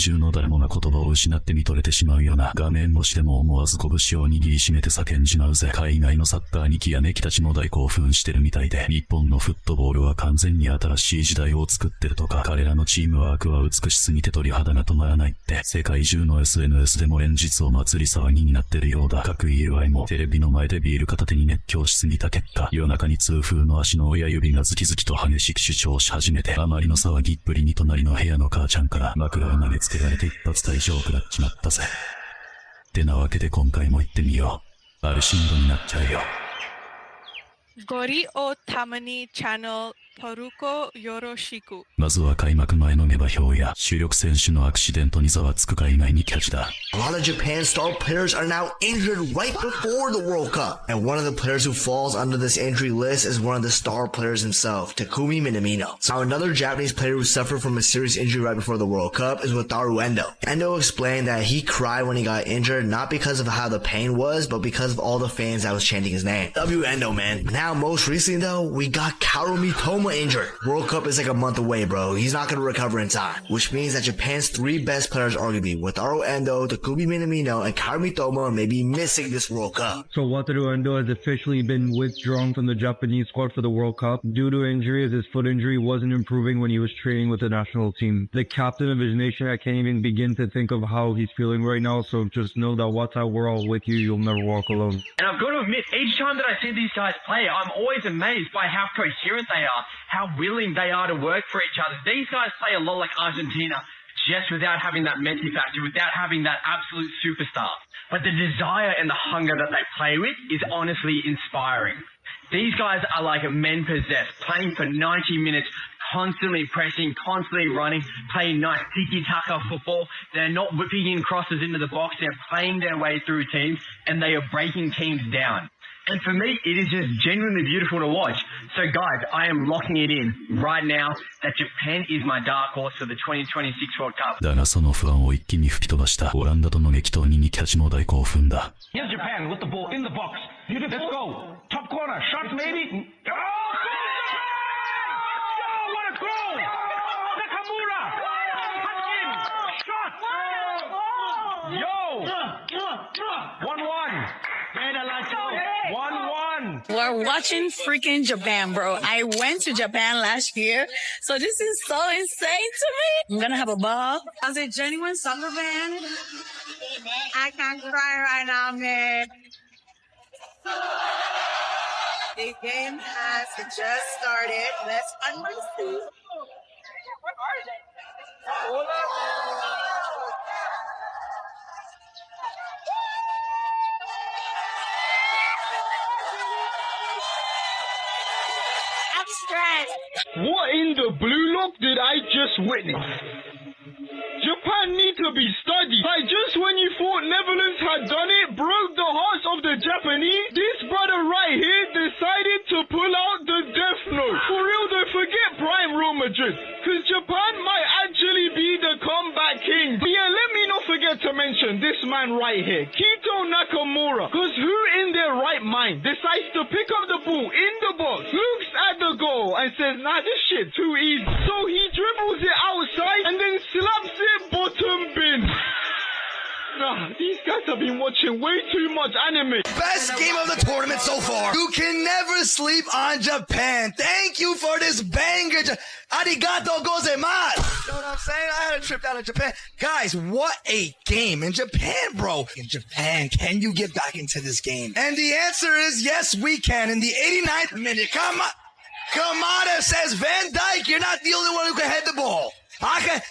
中の誰もが言葉を失って見とれてしまうような画面越しでも思わず拳を握りしめて叫んじまうぜ。海外のサッカーにきやめきたちも大興奮してるみたいで、日本のフットボールは完全に新しい時代を作ってるとか、彼らのチームワークは美しすぎて鳥肌が止まらないって、世界中の SNS でも連日お祭り騒ぎになってるようだ。各友愛もテレビの前でビール片手に熱狂しすぎた結果、夜中に痛風の足の親指がズキズキと激しく主張し始めて、あまりの騒ぎっぷりに隣の部屋の母ちゃんから枕を投げつけられて一発退場を食らっちまったぜ。ってなわけで今回も行ってみよう。ある震度になっちゃうよ。ご利用ためにチャンネル登録よろしく。まずは開幕前の下馬評や主力選手のアクシデントにざわつく海外にキャッチだ。A lot of Japan's star players are now injured right before the World Cup. And one of the players who falls under this injury list is one of the star players himself, Takumi Minamino. So another Japanese player who suffered from a serious injury right before the World Cup is Wataru Endo. Endo explained that he cried when he got injured, not because of how the pain was, but because of all the fans that was chanting his name. W Endo, man. Now, most recently though, we got Kaoru Mitoma injured. World Cup is like a month away, bro. He's not gonna recover in time. Which means that Japan's three best players arguably, Wataru Endo, Takumi Minamino, and Kaoru Mitoma may be missing this World Cup. So Wataru Endo has officially been withdrawn from the Japanese squad for the World Cup due to injury, as his foot injury wasn't improving when he was training with the national team. The captain of his nation, I can't even begin to think of how he's feeling right now, so just know that Wata, we're all with you. You'll never walk alone. And I've got to admit, each time that I see these guys play, I'm always amazed by how coherent they are, how willing they are to work for each other. These guys play a lot like Argentina, just without having that Messi factor, without having that absolute superstar. But the desire and the hunger that they play with is honestly inspiring. These guys are like men possessed, playing for 90 minutes, constantly pressing, constantly running, playing nice tiki-taka football. They're not whipping in crosses into the box. They're playing their way through teams, and they are breaking teams down. And for me, it is just genuinely beautiful to watch. So guys, I am locking it in right now that Japan is my dark horse for the 2026 World Cup. だがその不安を一気に吹き飛ばしたオランダとの激闘にキャッチも大興奮だ。Here's Japan with the ball in the box. Let's go. Top corner. Shot maybe. Oh, what a goal! Nakamura. Hakim. Shot. Yo. 1-1. 1-1. We're watching freaking Japan, bro. I went to Japan last year, so this is so insane to me. I'm gonna have a ball. As a genuine soccer fan, I can't cry right now, man. The game has just started. Let's understand. I'm stressed. What in the blue look did I just witness? Japan need to be studied. Like just when you thought Netherlands had done it, broke the hearts of the Japanese, this brother right here decided to pull out the death note. For real though, forget prime Real Madrid, cause Japan might actually be the comeback king. But yeah, let me not forget to mention this man right here, Kito Nakamura. Cause who in their right mind decides to pick up the ball in the box, looks at the goal and says, nah, this shit too easy. So he dribbles it outside and then slaps it bottom bin. Nah, these guys have been watching way too much anime. Best game of the tournament so far. You can never sleep on Japan. Thank you for this banger. Arigato gozaimasu. You know what I'm saying? I had a trip down to Japan. Guys, what a game in Japan, bro. In Japan, can you get back into this game? And the answer is yes, we can. In the 89th minute, come on. Kamada says, Van Dijk, you're not the only one who can head the ball.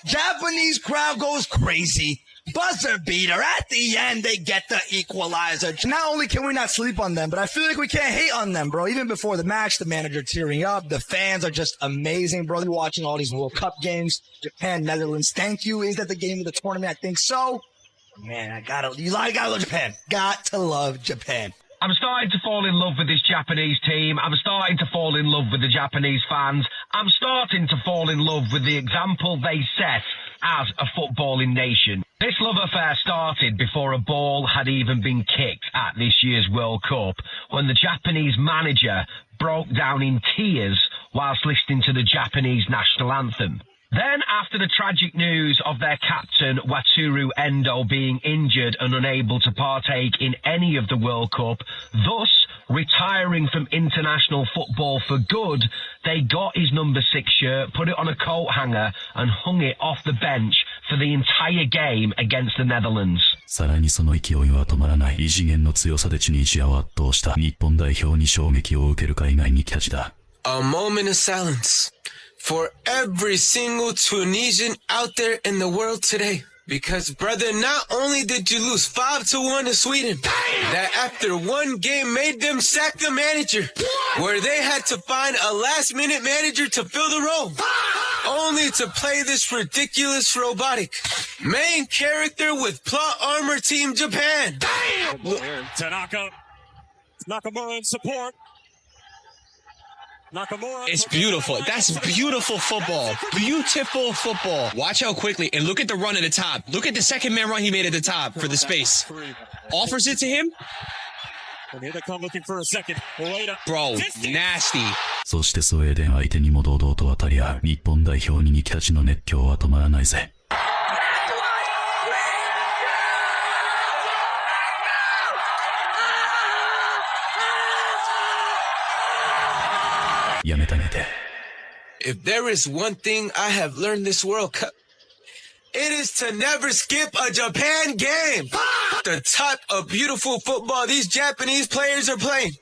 Japanese crowd goes crazy. Buzzer beater. At the end, they get the equalizer. Not only can we not sleep on them, but I feel like we can't hate on them, bro. Even before the match, the manager tearing up. The fans are just amazing, bro. You're watching all these World Cup games. Japan, Netherlands. Thank you. Is that the game of the tournament? I think so. Man, I gotta love Japan. Got to love Japan. I'm starting to fall in love with this Japanese team. I'm starting to fall in love with the Japanese fans. I'm starting to fall in love with the example they set as a footballing nation. This love affair started before a ball had even been kicked at this year's World Cup, when the Japanese manager broke down in tears whilst listening to the Japanese national anthem. Then, after the tragic news of their captain Wataru Endo being injured and unable to partake in any of the World Cup, thus retiring from international football for good, they got his number 6 shirt, put it on a coat hanger and hung it off the bench for the entire game against the Netherlands. さらにその勢いは止まらない。異次元の強さでチュニジアを圧倒した日本代表に衝撃を受ける海外にキャッチだ。A moment of silence for every single Tunisian out there in the world today. Because, brother, not only did you lose 5-1 to Sweden, that after one game made them sack the manager, where they had to find a last-minute manager to fill the role, only to play this ridiculous robotic main character with plot armor Team Japan. Tanaka, Nakamura in support. It's beautiful. That's beautiful football. Beautiful football. Watch how quickly, and look at the run at the top. Look at the second man run he made at the top for the space. Offers it to him. Bro, nasty. そしてスウェーデン相手にも堂々と渡り合う日本代表にキャッチの熱狂は止まらないぜ。やめてあげて。If there is one thing I have learned this World Cup, it is to never skip a Japan game. The type of beautiful football these Japanese players are playing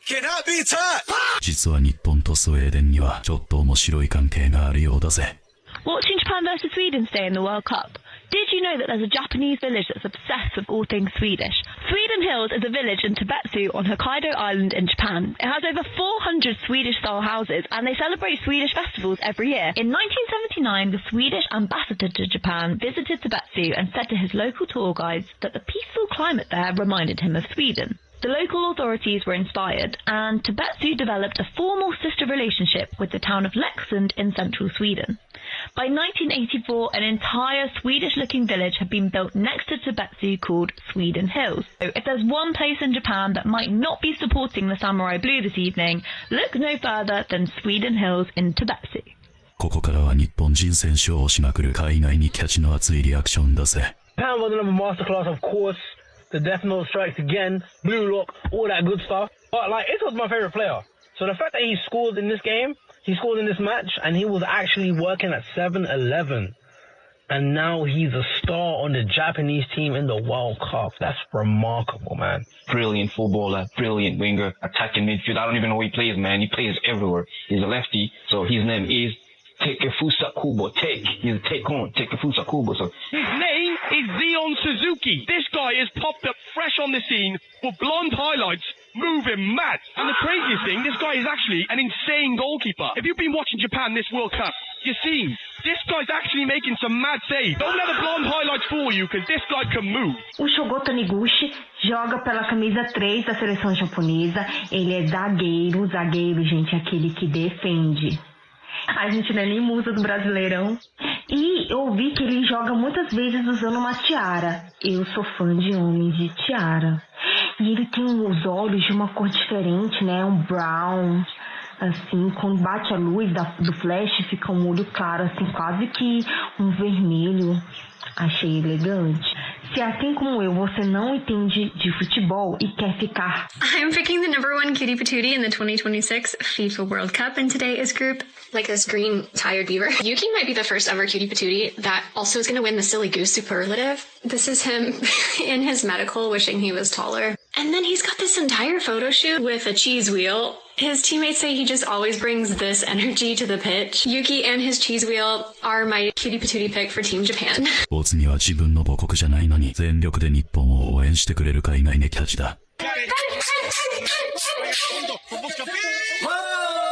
cannot be taught. 実は日本とスウェーデンにはちょっと面白い関係があるようだぜ。Watching Japan versus Sweden today in the World Cup, did you know that there's a Japanese village that's obsessed with all things Swedish? Sweden Hills is a village in Tibetsu on Hokkaido Island in Japan. It has over 400 Swedish-style houses and they celebrate Swedish festivals every year. In 1979, the Swedish ambassador to Japan visited Tibetsu and said to his local tour guides that the peaceful climate there reminded him of Sweden. The local authorities were inspired, and Tibetsu developed a formal sister relationship with the town of Leksand in central Sweden. By 1984, an entire Swedish-looking village had been built next to Tibetsu called Sweden Hills. So if there's one place in Japan that might not be supporting the Samurai Blue this evening, look no further than Sweden Hills in Tibetsu. ここからは日本人選手を押しまくる海外にキャッチの熱いリアクションだぜ。Japan was another masterclass, of course. The Death Note strikes again, Blue Lock, all that good stuff. But, like, Ito was my favorite player. So the fact that he scored in this game, he scored in this match, and he was actually working at 7-11. And now he's a star on the Japanese team in the World Cup. That's remarkable, man. Brilliant footballer, brilliant winger, attacking midfield. I don't even know where he plays, man. He plays everywhere. He's a lefty, so his name is Takefusa Kubo. He's a Takefusa Kubo. So his name is Zion Suzuki. This guy has popped up fresh on the scene with blonde highlights, moving mad. And the craziest thing, this guy is actually an insane goalkeeper. If you've been watching Japan this World Cup, you've seen this guy's actually making some mad saves. Don't let the blonde highlights fool you, because this guy can move. O Shogo Taniguchi joga pela camisa 3 da seleção japonesa. Ele é zagueiro, gente, aquele que defende. A gente não é nem musa do Brasileirão. E eu ouvi que ele joga muitas vezes usando uma tiara. Eu sou fã de homens de tiara. E ele tem os olhos de uma cor diferente, né? Um brown. Assim, quando bate a luz do flash, fica um olho claro, assim, quase que um vermelho. Achei elegante. Se assim como eu, você não entende de futebol e quer ficar... I'm picking the #1 cutie patootie in the 2026 FIFA World Cup, and today is group like this green tired beaver. Yuki might be the first ever cutie patootie that also is going to win the silly goose superlative. This is him in his medical wishing he was taller. And then he's got this entire photo shoot with a cheese wheel. His teammates say he just always brings this energy to the pitch. Yuki and his cheese wheel are my cutie patootie pick for Team Japan. スポーツには自分の母国じゃないのに全力で日本を応援してくれる海外ネキャッチだ。Whoa!